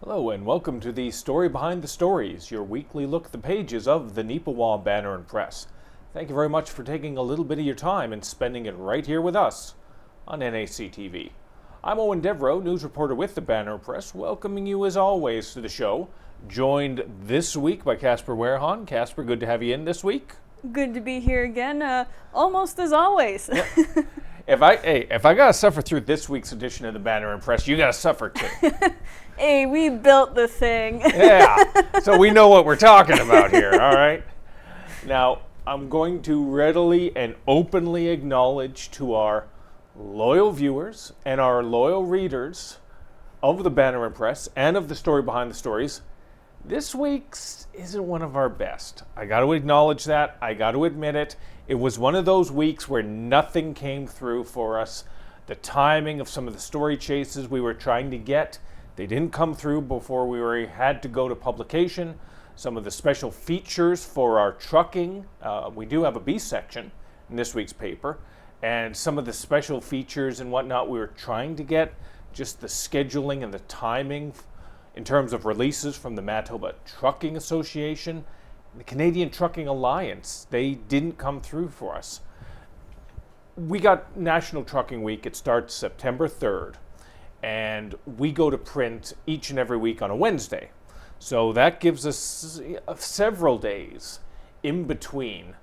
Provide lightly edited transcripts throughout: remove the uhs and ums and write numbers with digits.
Hello and welcome to the Story Behind the Stories, your weekly look at the pages of the Neepawa Banner Press. Thank you very much for taking a little bit of your time and spending it right here with us on NAC TV. I'm Eoin Devereux, news reporter with the Banner Press, welcoming you as always to the show, joined this week by Casper Wehrhahn. Casper, good to have you in this week. Good to be here again, almost as always. Yeah. If I gotta suffer through this week's edition of the Banner Press, you gotta suffer too. Hey, we built the thing. Yeah, so we know what we're talking about here, all right? Now, I'm going to readily and openly acknowledge to our loyal viewers and our loyal readers of the Banner Press and of the Story Behind the Stories, this week's isn't one of our best. I got to acknowledge that. I got to admit it. It was one of those weeks where nothing came through for us. The timing of some of the story chases we were trying to get, they didn't come through before we had to go to publication. Some of the special features for our trucking, we do have a B section in this week's paper, and some of the special features and whatnot we were trying to get, just the scheduling and the timing in terms of releases from the Manitoba Trucking Association, the Canadian Trucking Alliance, they didn't come through for us. We got National Trucking Week. It starts September 3rd, and we go to print each and every week on a Wednesday. So that gives us several days in between.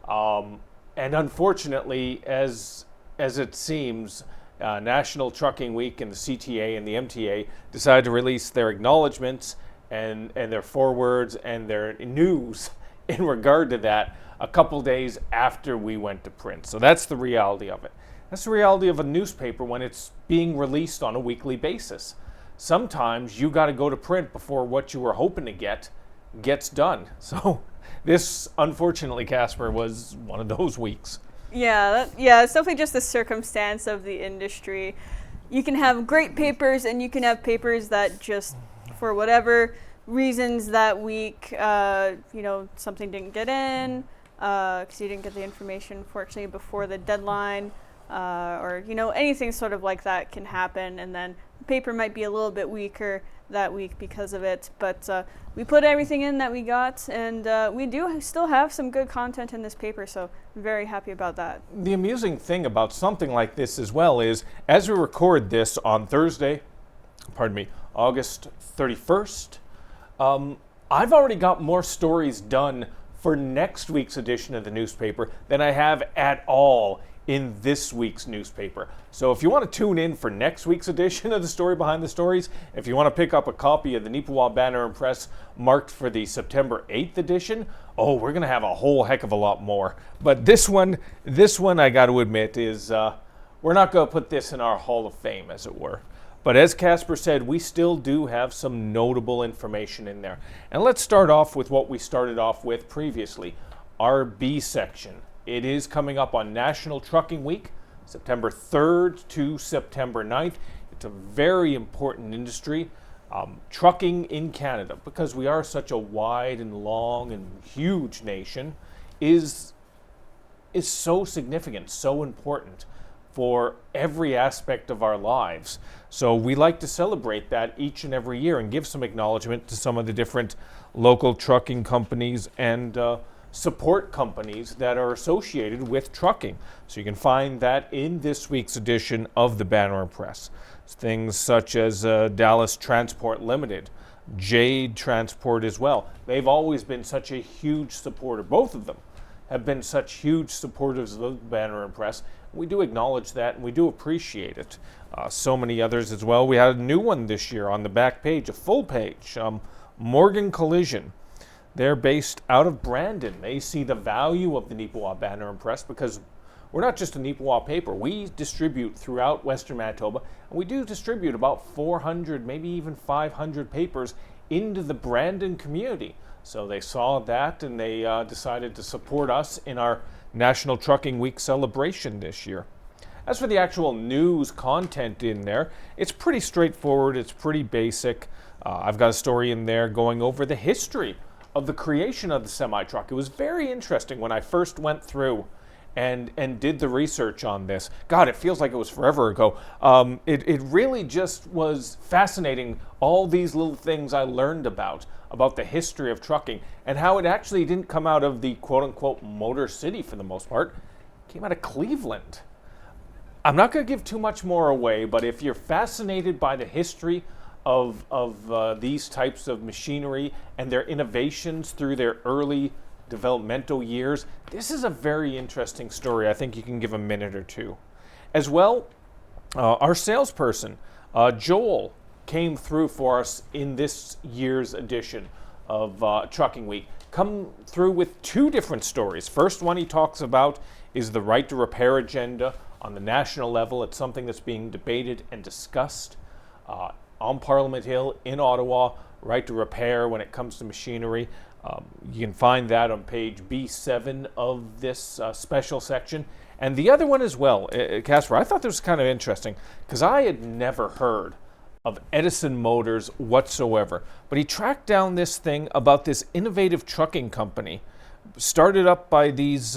And unfortunately, as it seems, National Trucking Week and the CTA and the MTA decided to release their acknowledgments and their forwards and their news in regard to that a couple days after we went to print. So that's the reality of it. That's the reality of a newspaper when it's being released on a weekly basis. Sometimes you got to go to print before what you were hoping to get gets done. So this, unfortunately, Casper, was one of those weeks. Yeah, it's definitely just the circumstance of the industry. You can have great papers and you can have papers that just, for whatever reasons that week, something didn't get in, because you didn't get the information, fortunately, before the deadline, or anything sort of like that can happen, and then the paper might be a little bit weaker that week because of it, but we put everything in that we got, and we do still have some good content in this paper, so I'm very happy about that. The amusing thing about something like this as well is, as we record this on Thursday, August 31st, I've already got more stories done for next week's edition of the newspaper than I have at all in this week's newspaper. So if you want to tune in for next week's edition of the Story Behind the Stories, if you want to pick up a copy of the Neepawa Banner Press marked for the September 8th edition, we're going to have a whole heck of a lot more. But this one I got to admit is, we're not going to put this in our Hall of Fame, as it were. But as Casper said, we still do have some notable information in there. And let's start off with what we started off with previously, our B section. It is coming up on National Trucking Week, September 3rd to September 9th. It's a very important industry, trucking in Canada, because we are such a wide and long and huge nation, is so significant, so important for every aspect of our lives. So we like to celebrate that each and every year and give some acknowledgement to some of the different local trucking companies and support companies that are associated with trucking. So you can find that in this week's edition of the Banner Press. Things such as Dallas Transport Limited, Jade Transport as well. They've always been such a huge supporter. Both of them have been such huge supporters of the Banner Press. We do acknowledge that and we do appreciate it. So many others as well. We had a new one this year on the back page, a full page, Morgan Collision. They're based out of Brandon. They see the value of the Neepawa Banner Press because we're not just a Neepawa paper. We distribute throughout Western Manitoba, and we do distribute about 400, maybe even 500 papers into the Brandon community. So they saw that and they decided to support us in our National Trucking Week celebration this year. As for the actual news content in there, it's pretty straightforward. It's pretty basic. I've got a story in there going over the history of the creation of the semi-truck. It was very interesting when I first went through and did the research on this. God, it feels like it was forever ago. It really just was fascinating, all these little things I learned about the history of trucking and how it actually didn't come out of the quote-unquote Motor City for the most part. It came out of Cleveland. I'm not going to give too much more away, but if you're fascinated by the history of these types of machinery and their innovations through their early developmental years, this is a very interesting story. I think you can give a minute or two. As well, our salesperson, Joel, came through for us in this year's edition of Trucking Week. Come through with two different stories. First one he talks about is the right to repair agenda on the national level. It's something that's being debated and discussed on Parliament Hill in Ottawa, right to repair when it comes to machinery. You can find that on page B7 of this special section. And the other one as well, Casper, I thought this was kind of interesting because I had never heard of Edison Motors whatsoever. But he tracked down this thing about this innovative trucking company started up by these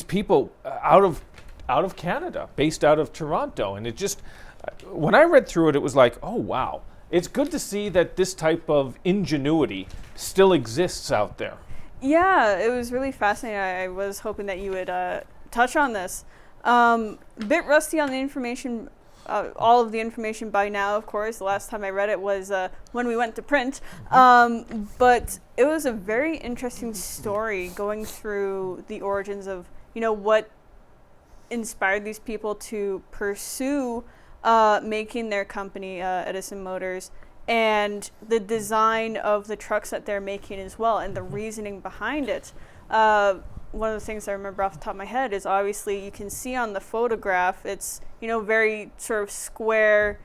people out of Canada, based out of Toronto. And it just, when I read through it, it was like, oh, wow. It's good to see that this type of ingenuity still exists out there. Yeah, it was really fascinating. I was hoping that you would touch on this. A bit rusty on the information, all of the information by now, of course. The last time I read it was when we went to print. But it was a very interesting story going through the origins of, what inspired these people to pursue making their company, Edison Motors, and the design of the trucks that they're making as well, and the reasoning behind it. One of the things I remember off the top of my head is obviously you can see on the photograph, it's, very sort of square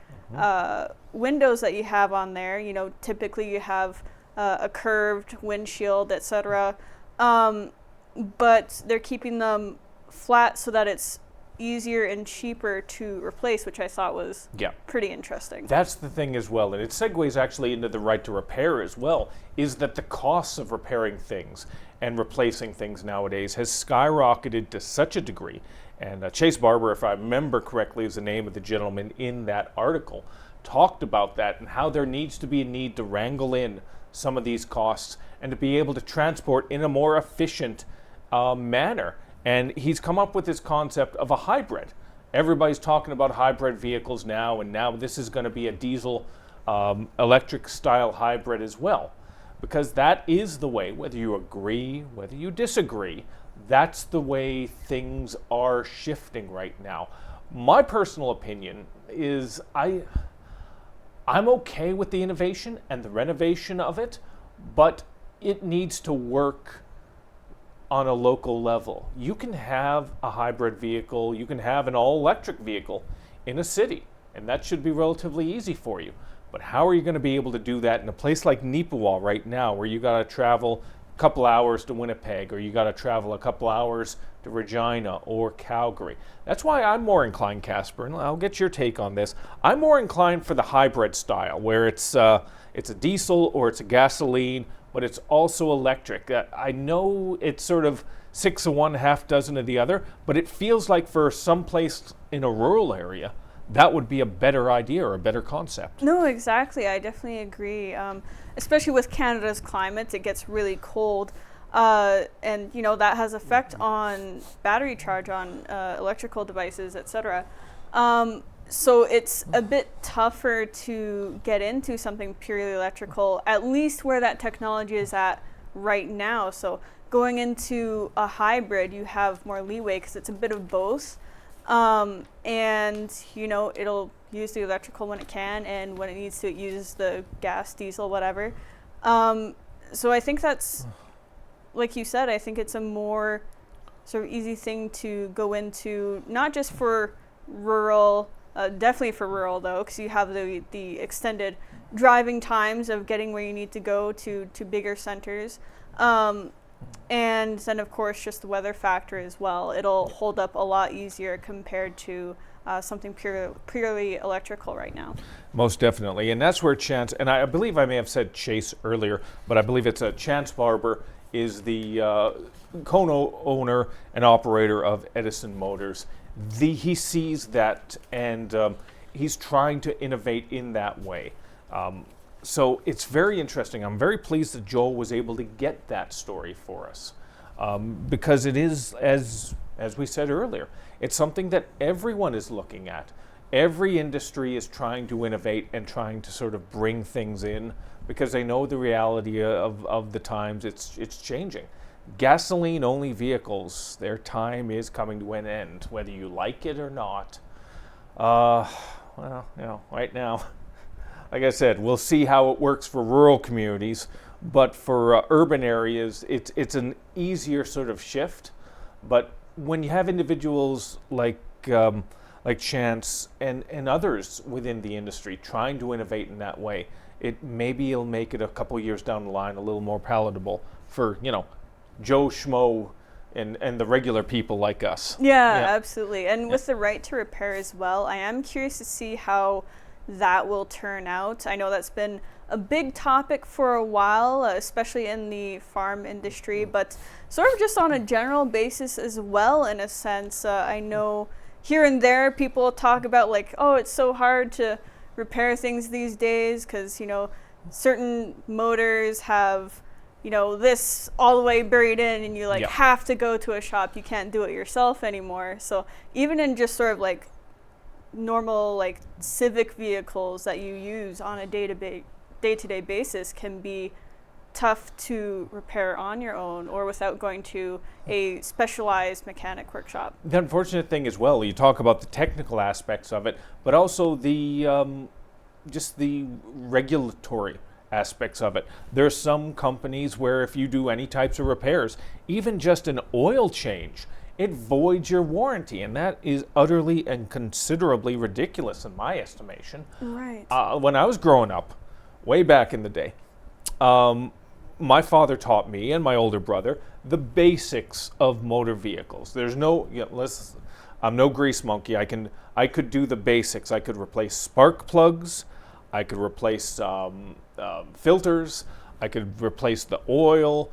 windows that you have on there. Typically you have a curved windshield, etc. But they're keeping them flat so that it's easier and cheaper to replace, which I thought was pretty interesting. That's the thing as well, and it segues actually into the right to repair as well, is that the costs of repairing things and replacing things nowadays has skyrocketed to such a degree. And Chase Barber, if I remember correctly, is the name of the gentleman in that article, talked about that and how there needs to be a need to wrangle in some of these costs and to be able to transport in a more efficient manner. And he's come up with this concept of a hybrid. Everybody's talking about hybrid vehicles now, and now this is going to be a diesel electric style hybrid as well. Because that is the way, whether you agree, whether you disagree, that's the way things are shifting right now. My personal opinion is I'm okay with the innovation and the renovation of it, but it needs to work on a local level. You can have a hybrid vehicle, you can have an all-electric vehicle in a city, and that should be relatively easy for you. But how are you going to be able to do that in a place like Neepawa right now, where you got to travel a couple hours to Winnipeg, or you got to travel a couple hours to Regina or Calgary? That's why I'm more inclined, Casper, and I'll get your take on this. I'm more inclined for the hybrid style, where it's a diesel or it's a gasoline, but it's also electric. I know it's sort of 6 of one, half dozen of the other, but it feels like for some place in a rural area, that would be a better idea or a better concept. No, exactly. I definitely agree. Especially with Canada's climate, it gets really cold. And, that has effect on battery charge on electrical devices, etc. So it's a bit tougher to get into something purely electrical, at least where that technology is at right now. So going into a hybrid, you have more leeway because it's a bit of both. And, it'll use the electrical when it can, and when it needs to, it uses the gas, diesel, whatever. So I think that's, like you said, I think it's a more sort of easy thing to go into, not just for rural, definitely for rural though, because you have the extended driving times of getting where you need to go to bigger centers. And then of course just the weather factor as well. It'll hold up a lot easier compared to something purely electrical right now. Most definitely, and that's where Chance, and I believe I may have said Chase earlier, but I believe it's Chance Barber is the co-owner and operator of Edison Motors. He sees that, and he's trying to innovate in that way. So it's very interesting. I'm very pleased that Joel was able to get that story for us, because it is, as we said earlier, it's something that everyone is looking at. Every industry is trying to innovate and trying to sort of bring things in because they know the reality of the times. It's changing. Gasoline-only vehicles, their time is coming to an end, whether you like it or not. Well, right now, like I said, we'll see how it works for rural communities, but for urban areas, it's an easier sort of shift. But when you have individuals like Chance and others within the industry trying to innovate in that way, it'll make it a couple years down the line a little more palatable for Joe Schmo and the regular people like us. Yeah, absolutely. And with the right to repair as well, I am curious to see how that will turn out. I know that's been a big topic for a while, especially in the farm industry, but sort of just on a general basis as well, in a sense. I know here and there people talk about like, oh, it's so hard to repair things these days because, certain motors have, this all the way buried in, and you have to go to a shop. You can't do it yourself anymore. So even in just sort of like normal like civic vehicles that you use on a day-to-day basis can be tough to repair on your own or without going to a specialized mechanic workshop. The unfortunate thing as well, you talk about the technical aspects of it, but also the just the regulatory aspects of it. There are some companies where if you do any types of repairs, even just an oil change, it voids your warranty, and that is utterly and considerably ridiculous in my estimation. Right. When I was growing up, way back in the day, my father taught me and my older brother the basics of motor vehicles. There's no, I'm no grease monkey. I could do the basics. I could replace spark plugs. I could replace filters. I could replace the oil,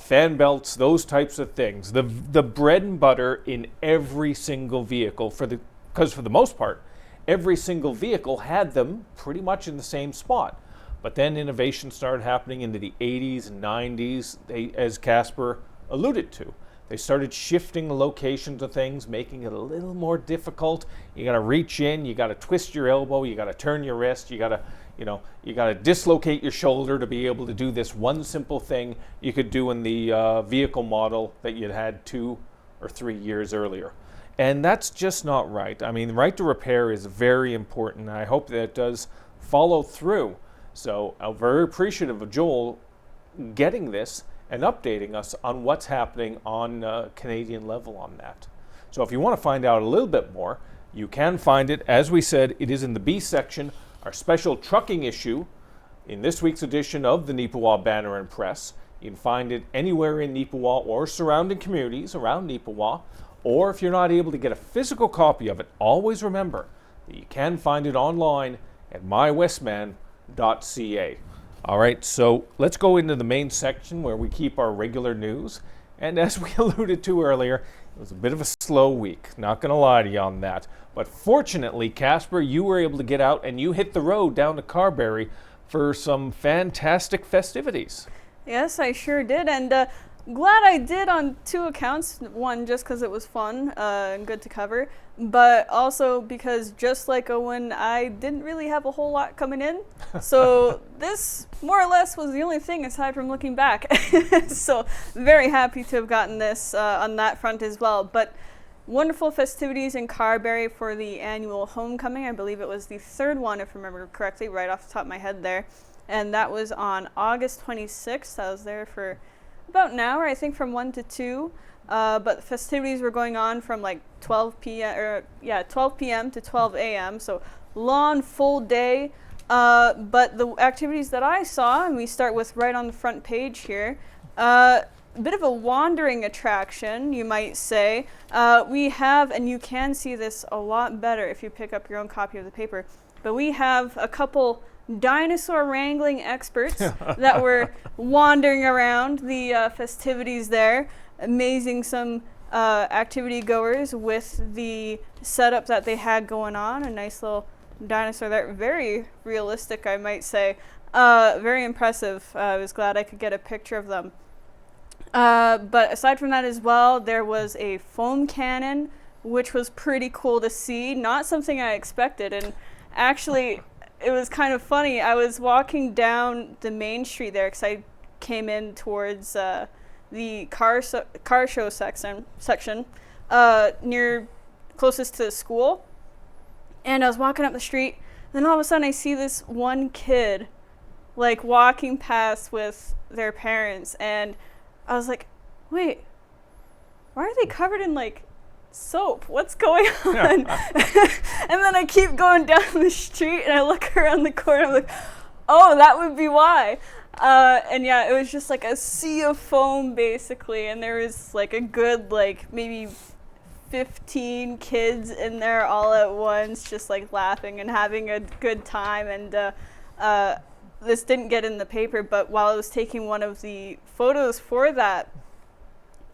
fan belts, those types of things. The bread and butter in every single vehicle, because for the most part, every single vehicle had them pretty much in the same spot. But then innovation started happening into the 80s and 90s, as Casper alluded to. They started shifting the locations of things, making it a little more difficult. You got to reach in, you got to twist your elbow, you got to turn your wrist, you got to dislocate your shoulder to be able to do this one simple thing you could do in the vehicle model that you'd had 2 or 3 years earlier. And that's just not right. I mean, the right to repair is very important, and I hope that it does follow through. So I'm very appreciative of Joel getting this and updating us on what's happening on Canadian level on that. So if you want to find out a little bit more, you can find it. As we said, it is in the B section, our special trucking issue in this week's edition of the Neepawa Banner Press. You can find it anywhere in Neepawa or surrounding communities around Neepawa. Or if you're not able to get a physical copy of it, always remember that you can find it online at mywestman.ca. All right, so let's go into the main section where we keep our regular news. And as we alluded to earlier, it was a bit of a slow week. Not going to lie to you on that. But fortunately, Casper, you were able to get out and you hit the road down to Carberry for some fantastic festivities. Yes, I sure did. And glad I did on 2 accounts. One, just because it was fun and good to cover. But also because, just like Eoin, I didn't really have a whole lot coming in. So this, more or less, was the only thing aside from looking back. So very happy to have gotten this on that front as well. But wonderful festivities in Carberry for the annual homecoming. I believe it was the 3rd one, if I remember correctly, right off the top of my head there. And that was on August 26th. I was there for about an hour, I think, from 1 to 2. But the festivities were going on from like 12 p.m. to 12 a.m. So long, full day. But the activities that I saw, and we start with right on the front page here, a bit of a wandering attraction, you might say. We have, and you can see this a lot better if you pick up your own copy of the paper, but we have a couple dinosaur wrangling experts that were wandering around the festivities there, amazing some activity goers with the setup that they had going on. A nice little dinosaur there, very realistic, I might say. Very impressive. I was glad I could get a picture of them. But aside from that as well, there was a foam cannon, which was pretty cool to see. Not something I expected. And actually, it was kind of funny. I was walking down the main street there because I came in towards the car show section near closest to the school. And I was walking up the street. Then all of a sudden, I see this one kid like walking past with their parents. And I was like, wait, why are they covered in like soap? What's going on? And then I keep going down the street and I look around the corner. I'm like, oh, that would be why. And yeah, it was just like a sea of foam basically. And there was like a good like maybe 15 kids in there all at once, just like laughing and having a good time. And this didn't get in the paper, but while I was taking one of the photos for that,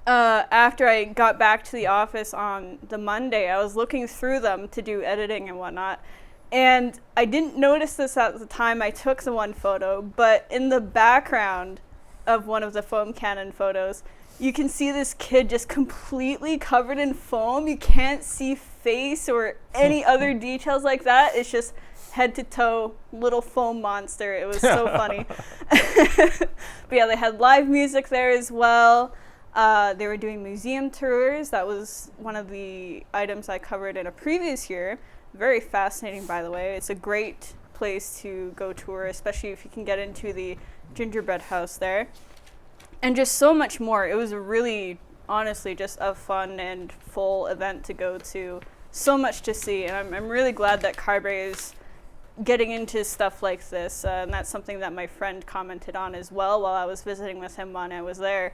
after I got back to the office on the Monday, I was looking through them to do editing and whatnot. And I didn't notice this at the time I took the one photo, but in the background of one of the foam cannon photos, you can see this kid just completely covered in foam. You can't see face or any other details like that. It's just head to toe little foam monster. It was so funny. But yeah, they had live music there as well. They were doing museum tours. That was one of the items I covered in a previous year. Very fascinating, by the way. It's a great place to go tour, especially if you can get into the gingerbread house there. And just so much more. It was a really, honestly, just a fun and full event to go to. So much to see. And I'm really glad that Carberry is getting into stuff like this. And that's something that my friend commented on as well while I was visiting with him when I was there,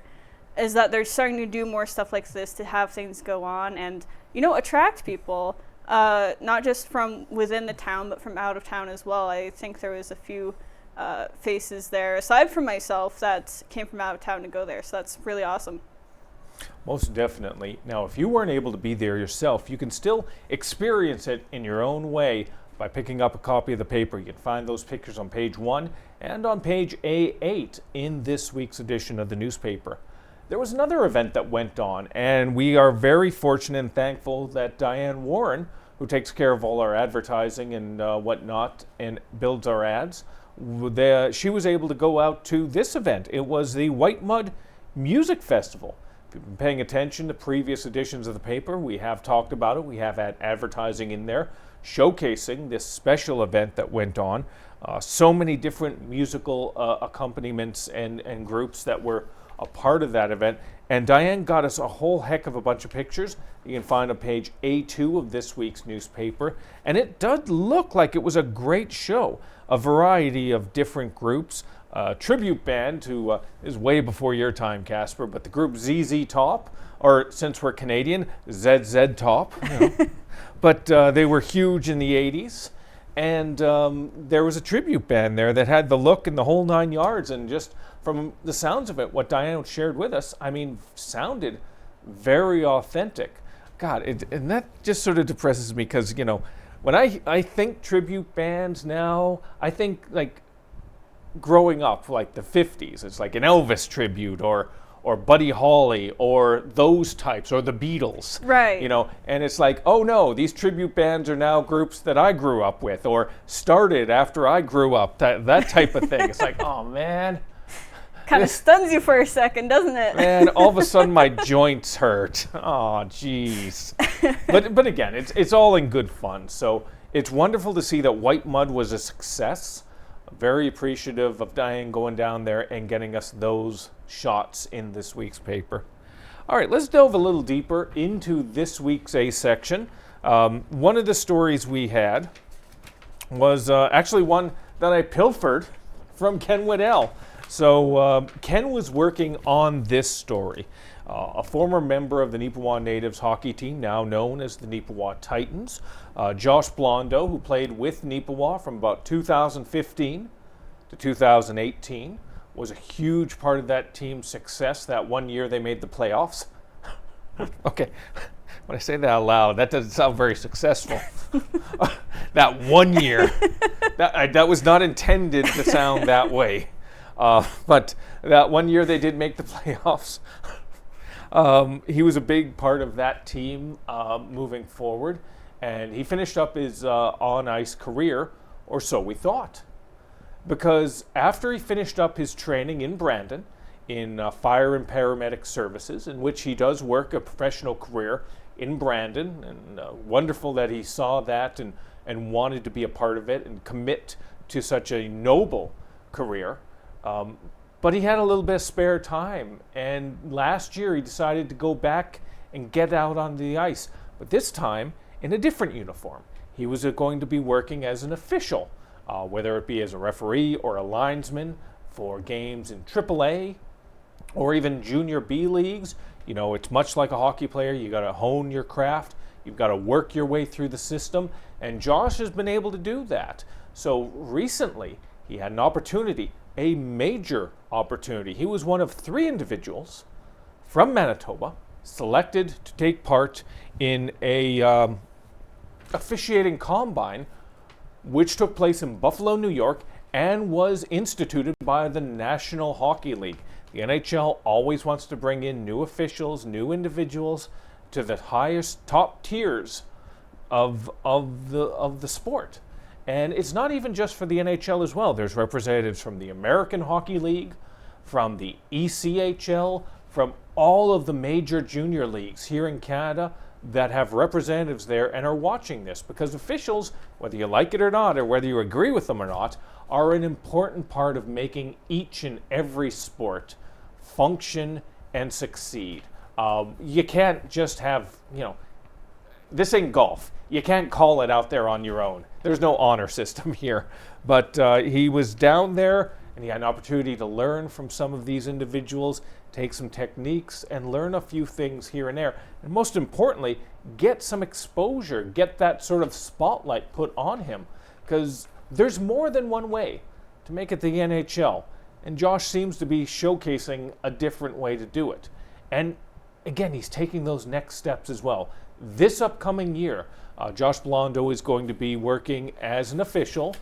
is that they're starting to do more stuff like this to have things go on and, you know, attract people, not just from within the town, but from out of town as well. I think there was a few faces there, aside from myself, that came from out of town to go there. So that's really awesome. Most definitely. Now, if you weren't able to be there yourself, you can still experience it in your own way by picking up a copy of the paper. You can find those pictures on page 1 and on page A8 in this week's edition of the newspaper. There was another event that went on, and we are very fortunate and thankful that Diane Warren, who takes care of all our advertising and whatnot and builds our ads, she was able to go out to this event. It was the White Mud Music Festival. If you've been paying attention to previous editions of the paper, we have talked about it. We have had advertising in there showcasing this special event that went on. So many different musical accompaniments and groups that were a part of that event. And Diane got us a whole heck of a bunch of pictures you can find on page A2 of this week's newspaper. And it does look like it was a great show. A variety of different groups. Tribute band to, is way before your time, Casper, but the group ZZ Top, or since we're Canadian, ZZ Top. You know. But they were huge in the 80s. And there was a tribute band there that had the look and the whole 9 yards. And just from the sounds of it, what Diane shared with us, I mean, sounded very authentic. God, and that just sort of depresses me because, you know, when I think tribute bands now, I think like growing up, like the 50s, it's like an Elvis tribute or Buddy Holly or those types or the Beatles. Right. You know, and it's like, oh no, these tribute bands are now groups that I grew up with or started after I grew up, that type of thing. It's like, oh man. Kind of stuns you for a second, doesn't it? Man, all of a sudden my joints hurt. Oh, jeez. But again, it's all in good fun. So it's wonderful to see that White Mud was a success. Very appreciative of Diane going down there and getting us those shots in this week's paper. All right, let's delve a little deeper into this week's A section. One of the stories we had was actually one that I pilfered from Ken Waddell. So Ken was working on this story. a former member of the Neepawa Natives hockey team, now known as the Neepawa Titans. Josh Blondo, who played with Neepawa from about 2015 to 2018, was a huge part of that team's success. That one year they made the playoffs. Okay, when I say that out loud, that doesn't sound very successful. That one year, that was not intended to sound that way. But that one year they did make the playoffs. He was a big part of that team moving forward, and he finished up his on-ice career, or so we thought. Because after he finished up his training in Brandon, in fire and paramedic services, in which he does work a professional career in Brandon, and wonderful that he saw that and wanted to be a part of it and commit to such a noble career. But he had a little bit of spare time, and last year he decided to go back and get out on the ice, but this time in a different uniform. He was going to be working as an official, whether it be as a referee or a linesman for games in AAA or even Junior B leagues. You know, it's much like a hockey player. You got to hone your craft. You've got to work your way through the system, and Josh has been able to do that. So recently, he had an opportunity, a major opportunity. He was one of 3 individuals from Manitoba selected to take part in a officiating combine, which took place in Buffalo, New York, and was instituted by the National Hockey League. The NHL always wants to bring in new officials, new individuals to the highest top tiers of the sport. And it's not even just for the NHL as well. There's representatives from the American Hockey League, from the ECHL, from all of the major junior leagues here in Canada that have representatives there and are watching this, because officials, whether you like it or not, or whether you agree with them or not, are an important part of making each and every sport function and succeed. You can't just have, this ain't golf. You can't call it out there on your own. There's no honor system here. But he was down there, and he had an opportunity to learn from some of these individuals, take some techniques, and learn a few things here and there. And most importantly, get some exposure, get that sort of spotlight put on him. Because there's more than one way to make it the NHL. And Josh seems to be showcasing a different way to do it. And again, he's taking those next steps as well. This upcoming year, Josh Blondo is going to be working as an official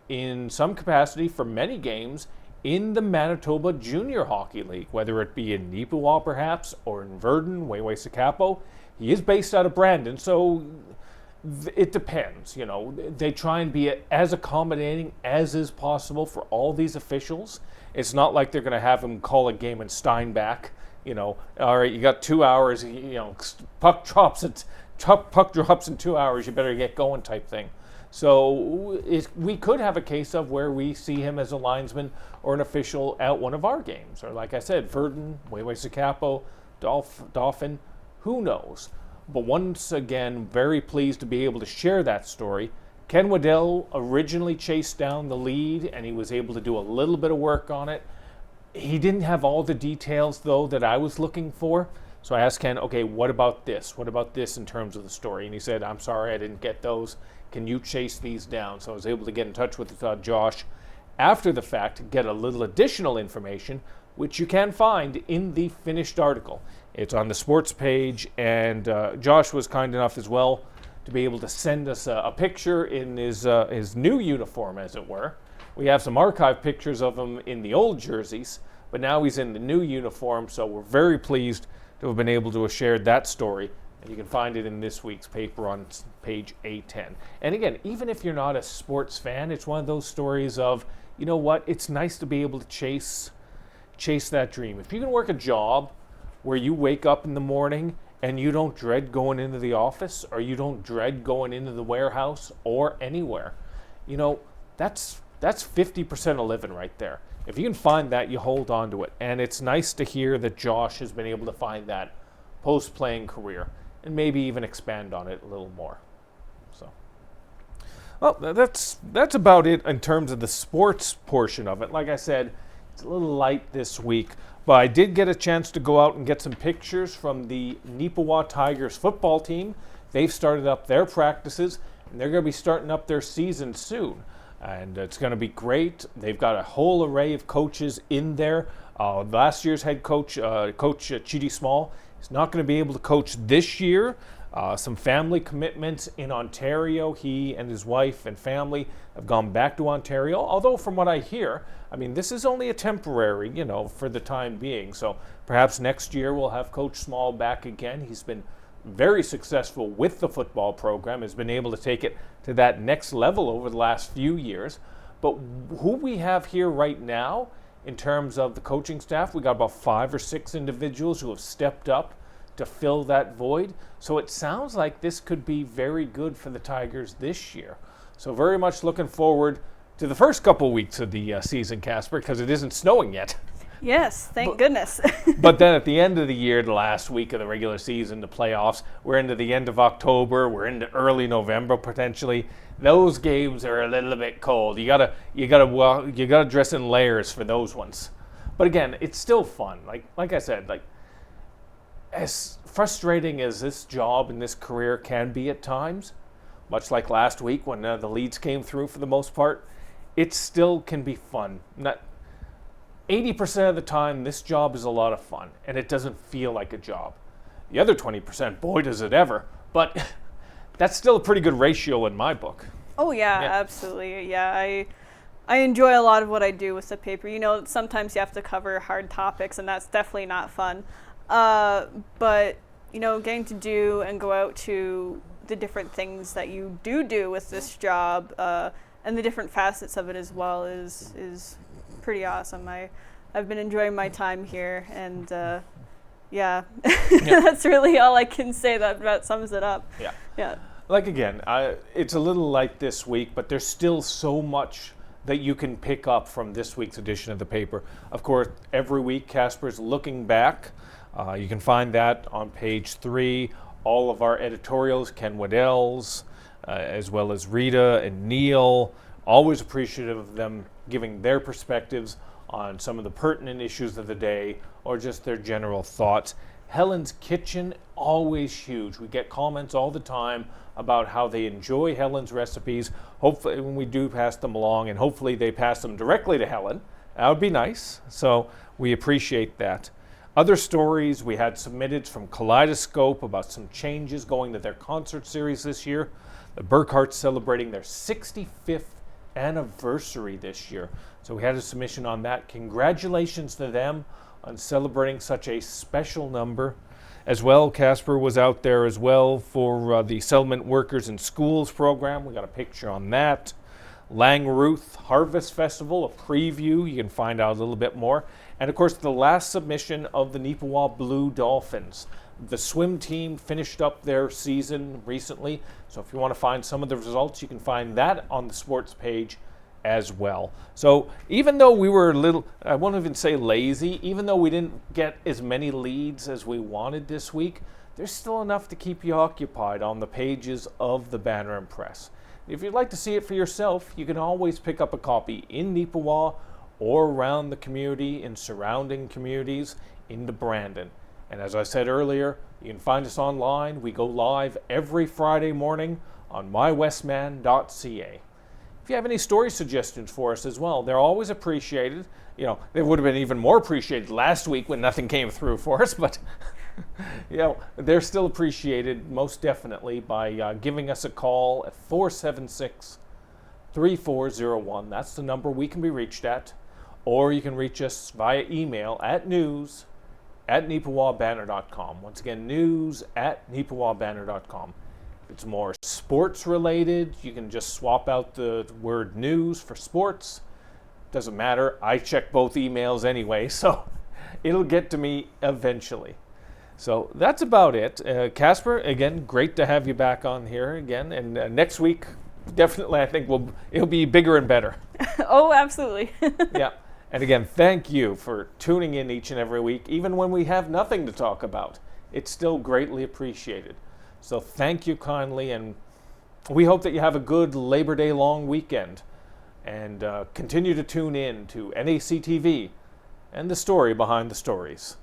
in some capacity for many games in the Manitoba Junior Hockey League, whether it be in Neepawa perhaps, or in Verdun, Weehawken. He is based out of Brandon, so it depends. They try and be as accommodating as is possible for all these officials. It's not like they're going to have him call a game in Steinbach. All right, you got 2 hours. Puck drops in 2 hours. You better get going, type thing. So we could have a case of where we see him as a linesman or an official at one of our games, or like I said, Verdun, Weehawken, Dauphin. Who knows? But once again, very pleased to be able to share that story. Ken Waddell originally chased down the lead, and he was able to do a little bit of work on it. He didn't have all the details, though, that I was looking for. So I asked Ken, okay, what about this? What about this in terms of the story? And he said, I'm sorry, I didn't get those. Can you chase these down? So I was able to get in touch with Josh after the fact, get a little additional information, which you can find in the finished article. It's on the sports page, and Josh was kind enough as well to be able to send us a picture in his new uniform, as it were. We have some archive pictures of him in the old jerseys, but now he's in the new uniform, so we're very pleased to have been able to have shared that story. And you can find it in this week's paper on page A10. And again, even if you're not a sports fan, it's one of those stories of, you know what, it's nice to be able to chase that dream. If you can work a job where you wake up in the morning and you don't dread going into the office, or you don't dread going into the warehouse or anywhere, that's 50% of living right there. If you can find that, you hold on to it. And it's nice to hear that Josh has been able to find that post-playing career and maybe even expand on it a little more. So, well, that's about it in terms of the sports portion of it. Like I said, it's a little light this week, But I did get a chance to go out and get some pictures from the Neepawa Tigers football team. They've started up their practices, and they're going to be starting up their season soon. And it's going to be great. They've got a whole array of coaches in there. Last year's head coach, Coach Chidi Small, is not going to be able to coach this year. Some family commitments in Ontario. He and his wife and family have gone back to Ontario. Although from what I hear, I mean, this is only a temporary, for the time being. So perhaps next year we'll have Coach Small back again. He's been very successful with the football program, has been able to take it to that next level over the last few years. But who we have here right now in terms of the coaching staff, we got about 5 or 6 individuals who have stepped up to fill that void. So it sounds like this could be very good for the Tigers this year. So very much looking forward to the first couple weeks of the season, Casper, because it isn't snowing yet. Yes, thank goodness. But then at the end of the year, the last week of the regular season, the playoffs, we're into the end of October, we're into early November potentially. Those games are a little bit cold. You gotta dress in layers for those ones. But again, it's still fun. Like I said, as frustrating as this job and this career can be at times, much like last week when the leads came through for the most part, it still can be fun. 80% of the time, this job is a lot of fun, and it doesn't feel like a job. The other 20%, boy, does it ever. But that's still a pretty good ratio in my book. Oh, yeah. Absolutely. Yeah, I enjoy a lot of what I do with the paper. Sometimes you have to cover hard topics, and that's definitely not fun. But, getting to do and go out to the different things that you do with this job and the different facets of it as well is pretty awesome. I've been enjoying my time here, and that's really all I can say. That sums it up. Yeah. It's a little light this week, but there's still so much that you can pick up from this week's edition of the paper. Of course, every week Casper's looking back. You can find that on page 3. All of our editorials, Ken Waddell's, as well as Rita and Neil, always appreciative of them giving their perspectives on some of the pertinent issues of the day or just their general thoughts. Helen's Kitchen, always huge. We get comments all the time about how they enjoy Helen's recipes. Hopefully, when we do pass them along, and hopefully they pass them directly to Helen, that would be nice. So we appreciate that. Other stories we had submitted from Kaleidoscope about some changes going to their concert series this year. The Burkharts celebrating their 65th anniversary this year. So we had a submission on that. Congratulations to them on celebrating such a special number. As well, Casper was out there as well for the Settlement Workers in Schools program. We got a picture on that. Lang Ruth Harvest Festival, a preview. You can find out a little bit more. And of course, the last submission of the Neepawa Blue Dolphins. The swim team finished up their season recently. So if you want to find some of the results, you can find that on the sports page as well. So even though we were a little, I won't even say lazy, even though we didn't get as many leads as we wanted this week, there's still enough to keep you occupied on the pages of the Banner Press. If you'd like to see it for yourself, you can always pick up a copy in Neepawa or around the community, in surrounding communities, into Brandon. And as I said earlier, you can find us online. We go live every Friday morning on mywestman.ca. If you have any story suggestions for us as well, they're always appreciated. They would have been even more appreciated last week when nothing came through for us, but they're still appreciated most definitely by giving us a call at 476-3401. That's the number we can be reached at. Or you can reach us via email at news@neepawabanner.com. Once again, news@neepawabanner.com. If it's more sports related, you can just swap out the word news for sports. Doesn't matter. I check both emails anyway, so it'll get to me eventually. So that's about it. Casper, again, great to have you back on here again. And next week, definitely, I think it'll be bigger and better. Oh, absolutely. Yeah. And again, thank you for tuning in each and every week, even when we have nothing to talk about. It's still greatly appreciated. So thank you kindly, and we hope that you have a good Labor Day long weekend. And continue to tune in to NAC TV and the story behind the stories.